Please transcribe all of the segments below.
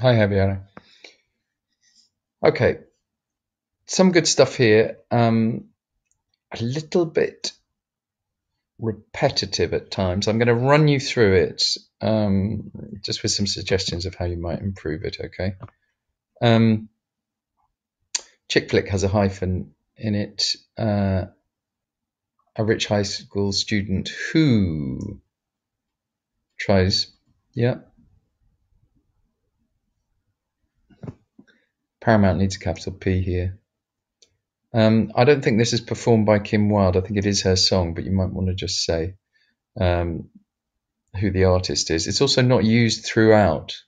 Hi, Javier. Okay, some good stuff here. A little bit repetitive at times. I'm going to run you through it just with some suggestions of how you might improve it, okay? Chick flick has a hyphen in it. A rich high school student who tries, yeah. Paramount needs a capital P here. I don't think this is performed by Kim Wilde. I think it is her song, but you might want to just say who the artist is. It's also not used throughout.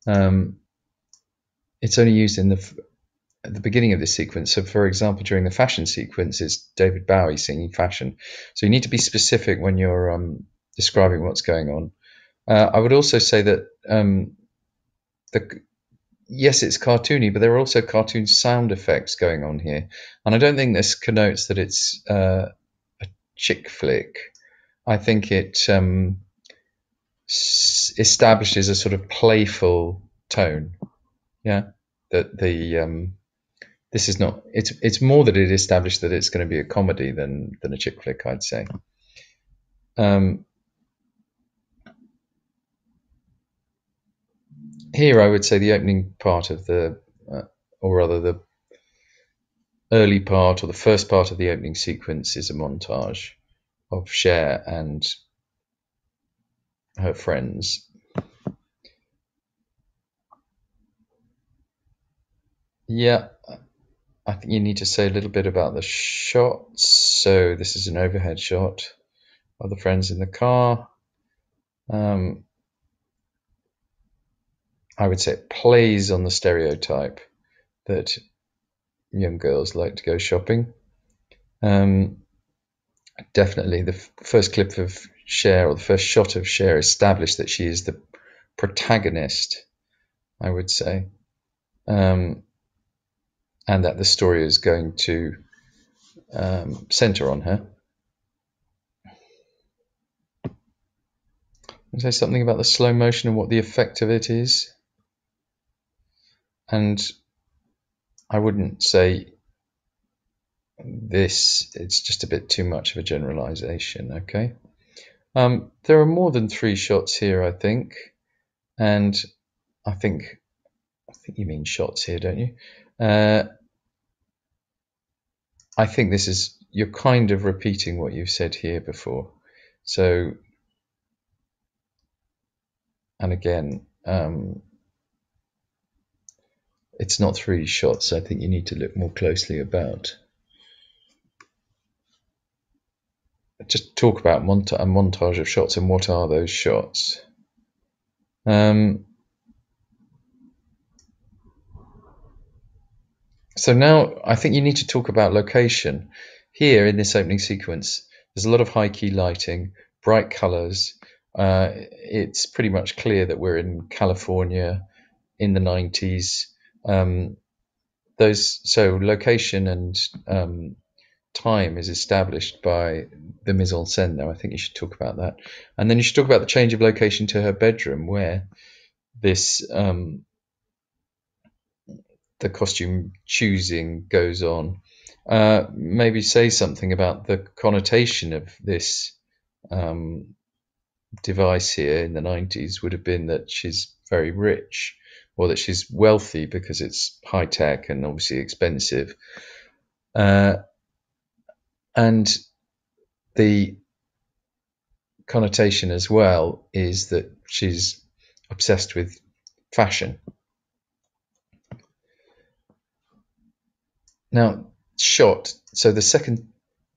It's only used at the beginning of this sequence. So, for example, during the fashion sequence, it's David Bowie singing fashion. So you need to be specific when you're describing what's going on. I would also say that yes, it's cartoony, but there are also cartoon sound effects going on here. And I don't think this connotes that it's a chick flick. I think it establishes a sort of playful tone. Yeah, that this is not. It's more that it established that it's going to be a comedy than a chick flick, I'd say. Here, I would say the opening part of or rather the early part or the first part of the opening sequence is a montage of Cher and her friends. Yeah, I think you need to say a little bit about the shots. So this is an overhead shot of the friends in the car. I would say it plays on the stereotype that young girls like to go shopping. Definitely the first clip of Cher, or the first shot of Cher, established that she is the protagonist, I would say, and that the story is going to center on her. I'll say something about the slow motion and what the effect of it is. And I wouldn't say this, it's just a bit too much of a generalization, okay? There are more than 3 shots here, I think. And I think you mean shots here, don't you? I think this is, you're kind of repeating what you've said here before. So, and again, it's not 3 shots. I think you need to look more closely about. Just talk about a montage of shots and what are those shots. So now I think you need to talk about location. Here in this opening sequence, there's a lot of high key lighting, bright colors. It's pretty much clear that we're in California in the 90s. So location and time is established by the mise en scène. Now I think you should talk about that, and then you should talk about the change of location to her bedroom, where this the costume choosing goes on. Maybe say something about the connotation of this device here in the 90s would have been that she's very rich, or that she's wealthy because it's high tech and obviously expensive. And the connotation as well is that she's obsessed with fashion. Now, shot. So the second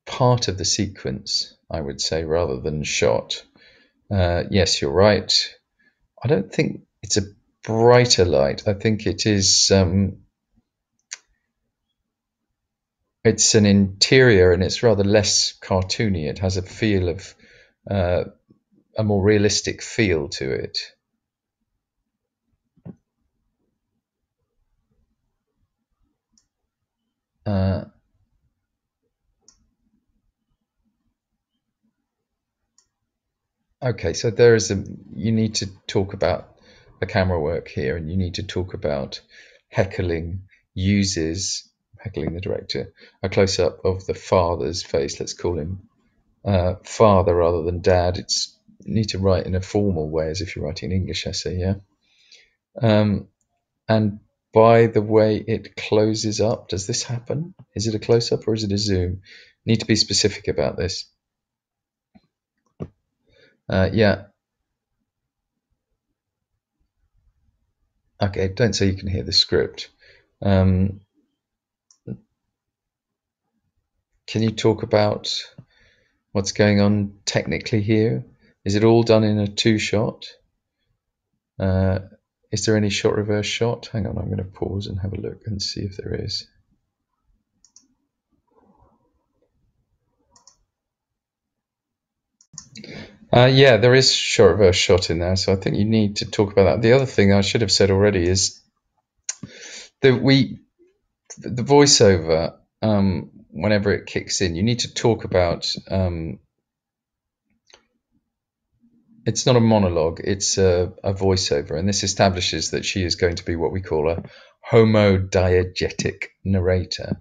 part of the sequence, I would say, rather than shot. Yes, you're right. I don't think it's a brighter light. I think it is. It's an interior, and it's rather less cartoony. It has a feel of a more realistic feel to it. Okay, so you need to talk about the camera work here, and you need to talk about heckling the director, a close-up of the father's face. Let's call him father rather than dad. You need to write in a formal way as if you're writing an English essay, yeah? And by the way it closes up, does this happen? Is it a close-up or is it a zoom? Need to be specific about this. Yeah. Okay, don't say you can hear the script. Can you talk about what's going on technically here? Is it all done in a two-shot? Is there any shot reverse shot? Hang on, I'm going to pause and have a look and see if there is. Yeah, there is shot reverse shot in there, so I think you need to talk about that. The other thing I should have said already is that the voiceover, whenever it kicks in, you need to talk about. It's not a monologue, it's a voiceover, and this establishes that she is going to be what we call a homodiegetic narrator.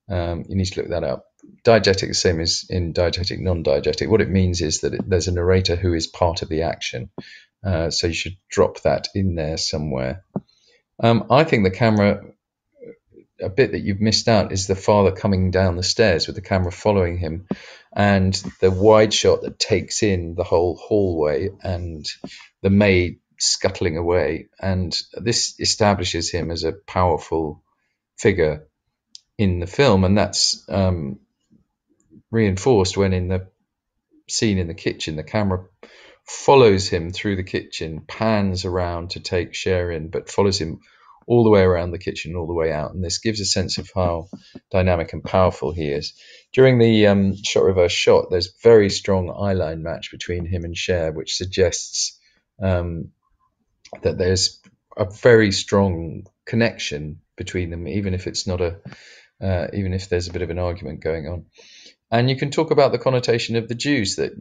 You need to look that up. Diegetic, the same as in diegetic, non-diegetic. What it means is that there's a narrator who is part of the action. So you should drop that in there somewhere. I think the camera, a bit that you've missed out is the father coming down the stairs with the camera following him, and the wide shot that takes in the whole hallway and the maid scuttling away. And this establishes him as a powerful figure in the film, and that's reinforced when in the scene in the kitchen, the camera follows him through the kitchen, pans around to take Cher in, but follows him all the way around the kitchen, all the way out. And this gives a sense of how dynamic and powerful he is. During the shot reverse shot, there's very strong eyeline match between him and Cher, which suggests that there's a very strong connection between them, even if it's not even if there's a bit of an argument going on. And you can talk about the connotation of the Jews, that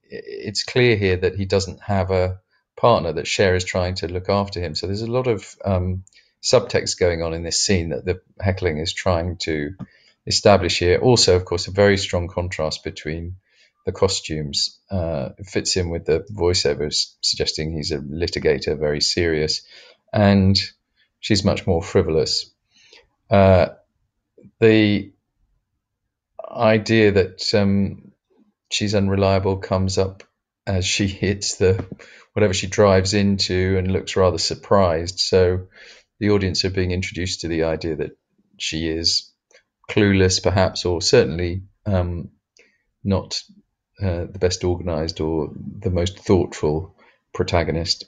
it's clear here that he doesn't have a partner, that Cher is trying to look after him. So there's a lot of subtext going on in this scene that the heckling is trying to establish here. Also, of course, a very strong contrast between the costumes. It fits in with the voiceovers suggesting he's a litigator, very serious, and she's much more frivolous. The idea that she's unreliable comes up as she hits whatever she drives into and looks rather surprised. So the audience are being introduced to the idea that she is clueless, perhaps, or certainly not the best organized or the most thoughtful protagonist.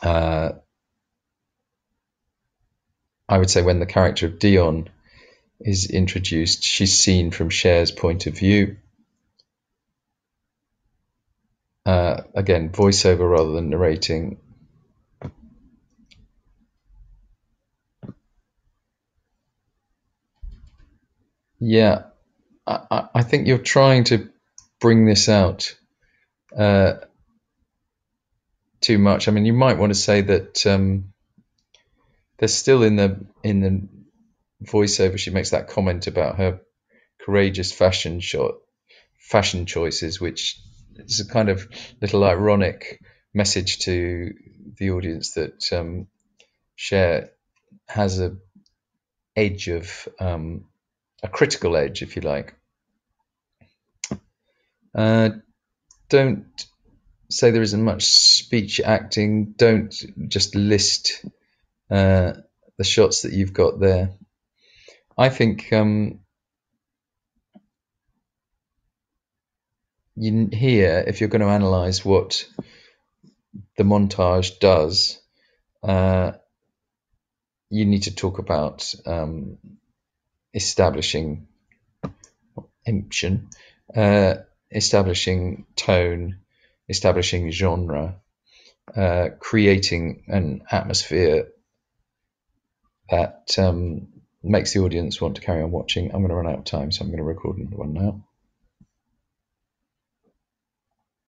I would say when the character of Dion is introduced, she's seen from Cher's point of view. Again, voiceover rather than narrating. Yeah, I think you're trying to bring this out too much. I mean, you might want to say that there's still in the voiceover, she makes that comment about her courageous fashion choices, which is a kind of little ironic message to the audience that Cher has a edge of a critical edge, if you like. Don't say there isn't much speech acting. Don't just list the shots that you've got there. I think here, if you're going to analyse what the montage does, you need to talk about establishing establishing tone, establishing genre, creating an atmosphere that makes the audience want to carry on watching. I'm going to run out of time, so I'm going to record another one now.